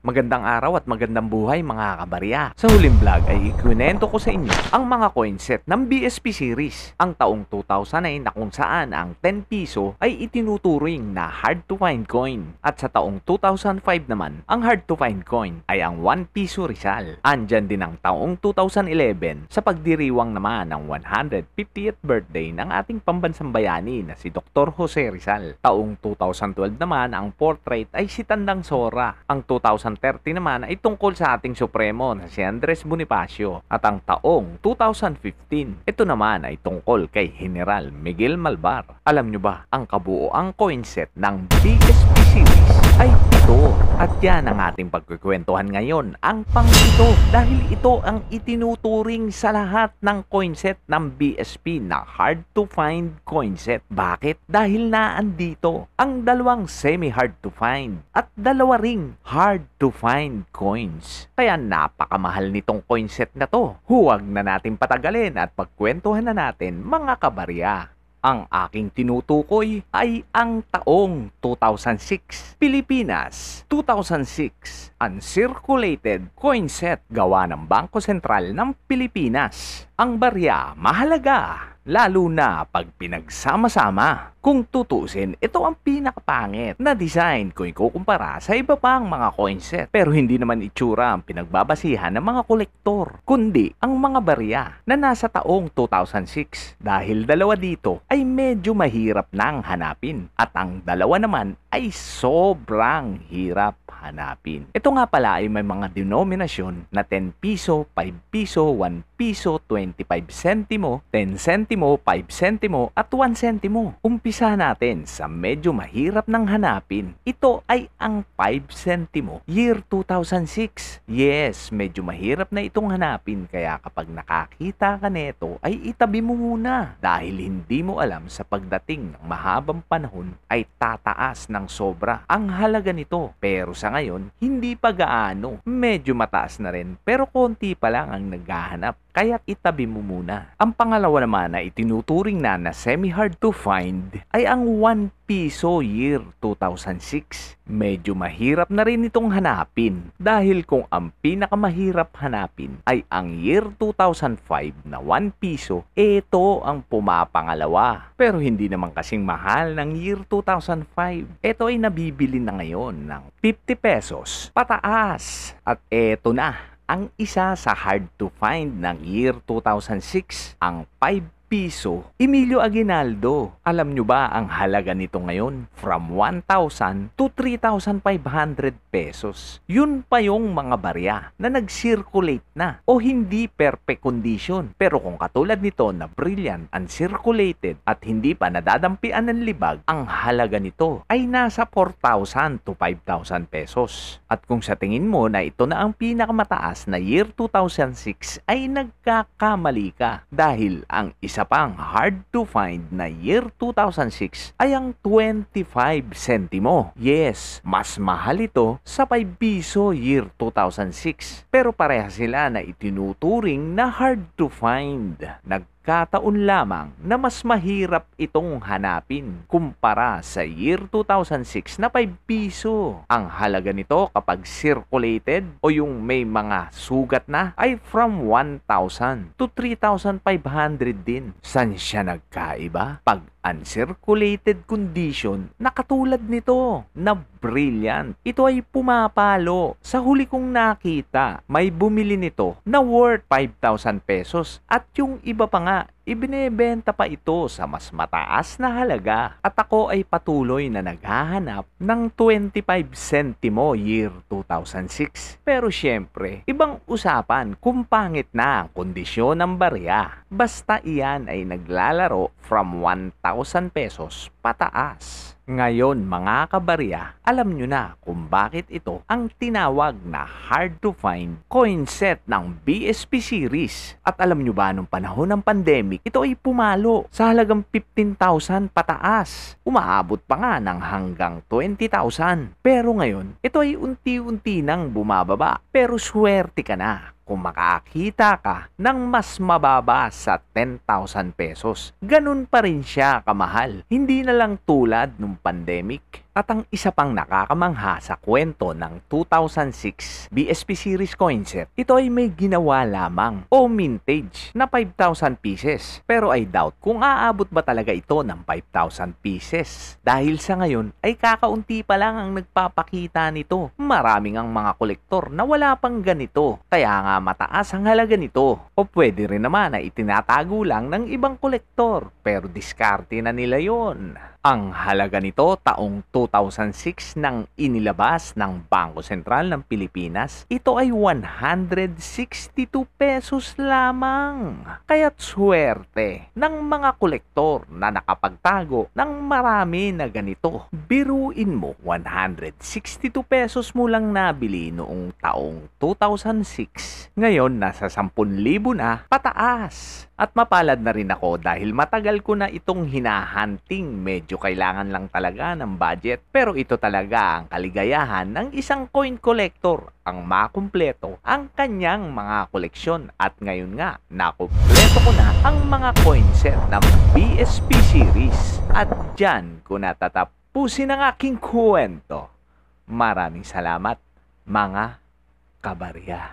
Magandang araw at magandang buhay mga kabarya. Sa huling vlog ay ikwinento ko sa inyo ang mga coin set ng BSP series. Ang taong 2009 na kung saan ang 10 piso ay itinuturing na hard to find coin. At sa taong 2005 naman, ang hard to find coin ay ang 1 piso Rizal. Andyan din ang taong 2011 sa pagdiriwang naman ng 150th birthday ng ating pambansang bayani na si Dr. Jose Rizal. Taong 2012 naman ang portrait ay si Tandang Sora. Ang 2013 naman ay tungkol sa ating Supremo na si Andres Bonifacio. At ang taong 2015, ito naman ay tungkol kay General Miguel Malvar. Alam nyo ba, ang kabuoang coin set ng BSP series ay ito. At yan ang ating pagkukwentuhan ngayon, ang pang-ito. Dahil ito ang itinuturing sa lahat ng coin set ng BSP na hard to find coin set. Bakit? Dahil naandito ang dalawang semi-hard to find at dalawa ring hard to find coins. Kaya napakamahal nitong coin set na to. Huwag na natin patagalin at pagkwentuhan na natin mga kabarya. Ang aking tinutukoy ay ang taong 2006. Pilipinas, 2006. Uncirculated coin set gawa ng Bangko Sentral ng Pilipinas. Ang barya mahalaga, lalo na pag pinagsama-sama. Kung tutusin, ito ang pinakapangit na design kung ikukumpara sa iba pang mga coin set. Pero hindi naman itsura ang pinagbabasihan ng mga kolektor, kundi ang mga barya na nasa taong 2006. Dahil dalawa dito ay medyo mahirap nang hanapin at ang dalawa naman ay sobrang hirap hanapin. Ito nga pala ay may mga denominasyon na 10 piso, 5 piso, 1 piso, 25 sentimo, 10 sentimo, 5 sentimo at 1 sentimo. Umpisa natin sa medyo mahirap nang hanapin. Ito ay ang 5 sentimo, year 2006. Yes, medyo mahirap na itong hanapin kaya kapag nakakita ka nito ay itabi mo muna dahil hindi mo alam sa pagdating ng mahabang panahon ay tataas ng sobra ang halaga nito. Pero sa ngayon, hindi pa gaano. Medyo mataas na rin pero konti pa lang ang naghahanap. Kaya't itabi mo muna. Ang pangalawa naman na itinuturing na semi-hard to find ay ang 1 piso year 2006. Medyo mahirap na rin itong hanapin dahil kung ang pinakamahirap hanapin ay ang year 2005 na 1 piso, ito ang pumapangalawa. Pero hindi naman kasing mahal ng year 2005. Ito ay nabibili na ngayon ng 50 pesos pataas. At ito na ang isa sa hard to find ng year 2006, ang 5 piso Emilio Aguinaldo. Alam nyo ba ang halaga nito ngayon? From 1,000 to 3,500 pesos. Yun pa yung mga barya na nag-circulate na o hindi perfect condition. Pero kung katulad nito na brilliant, uncirculated at hindi pa nadadampian ng libag, ang halaga nito ay nasa 4,000 to 5,000 pesos. At kung sa tingin mo na ito na ang pinakamataas na year 2006 ay nagkakamali ka dahil ang isa pang hard to find na year 2006 ay ang 25 sentimo. Yes, mas mahal ito sa 5 piso year 2006. Pero pareha sila na itinuturing na hard to find. Nagkataon lamang na mas mahirap itong hanapin kumpara sa year 2006 na 5 piso. Ang halaga nito kapag circulated o yung may mga sugat na ay from 1,000 to 3,500 din. San siya nagkaiba? Pag uncirculated condition na katulad nito na brilliant, ito ay pumapalo. Sa huli kong nakita, may bumili nito na worth 5,000 pesos at yung iba pa nga ibinebenta pa ito sa mas mataas na halaga. At ako ay patuloy na naghahanap ng 25 sentimo year 2006. Pero syempre, ibang usapan kung pangit na ang kondisyon ng barya. Basta iyan ay naglalaro from 1,000 pesos pataas. Ngayon mga kabarya, alam nyo na kung bakit ito ang tinawag na hard to find coin set ng BSP series. At alam nyo ba nung panahon ng pandemic, ito ay pumalo sa halagang 15,000 pataas. Umaabot pa nga ng hanggang 20,000. Pero ngayon, ito ay unti-unti nang bumababa. Pero swerte ka na kung makakita ka ng mas mababa sa 10,000 pesos. Ganun pa rin siya kamahal. Hindi na lang tulad nung pandemic. At ang isa pang nakakamangha sa kwento ng 2006 BSP Series coin set, ito ay may ginawa lamang o mintage na 5,000 pieces. Pero I doubt kung aabot ba talaga ito ng 5,000 pieces. Dahil sa ngayon ay kakaunti pa lang ang nagpapakita nito. Maraming ang mga kolektor na wala pang ganito. Kaya nga mataas ang halaga nito. O pwede rin naman na itinatago lang ng ibang kolektor. Pero diskarte na nila yon. Ang halaga nito taong 2006 nang inilabas ng Bangko Sentral ng Pilipinas, ito ay 162 pesos lamang. Kaya't swerte ng mga kolektor na nakapagtago ng marami na ganito. Biruin mo, 162 pesos mo lang nabili noong taong 2006. Ngayon, nasa 10,000 na pataas. At mapalad na rin ako dahil matagal ko na itong hinahunting. Medyo kailangan lang talaga ng budget. Pero ito talaga ang kaligayahan ng isang coin collector. Ang makumpleto ang kanyang mga koleksyon. At ngayon nga, nakumpleto ko na ang mga coin set ng BSP series. At dyan ko natatapusin ang aking kwento. Maraming salamat, mga kabarya.